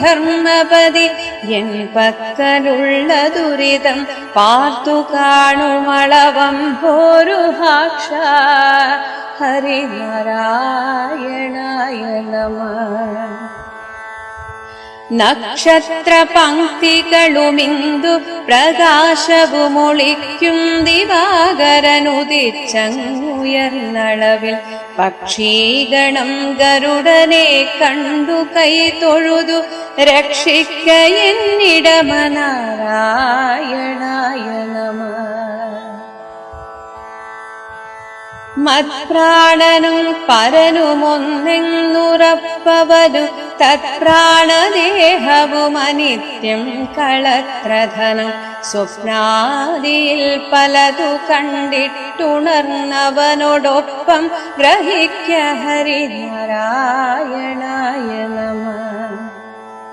ധർമ്മപതി N പക്കലുള്ള ദുരിതം പാർത്തു കാണുമളവം ഭോരുഹാക്ഷ ഹരിനാരായണായ നമഃ. നക്ഷത്ര പങ്ക്തികളുമിന്ദു പ്രകാശവുമൊളിക്കും ദിവാകരനുദിച്ചങ്ങുയർന്നളവിൽ പക്ഷീഗണം ഗരുഡനെ കണ്ടു കൈ തൊഴുതു രക്ഷിക്ക എന്നിടമനാരായണായ നമഃ. മത്പ്രാണനും പരനുമൊന്നെന്നുറപ്പവനു തത്പ്രാണദേഹവുമനിത്യം കളത്രധനം സ്വപ്നാദിയിൽ പലതു കണ്ടിട്ടുണർന്നവനോടൊപ്പം ഗ്രഹിക്ക ഹരിനാരായണായ നമഃ.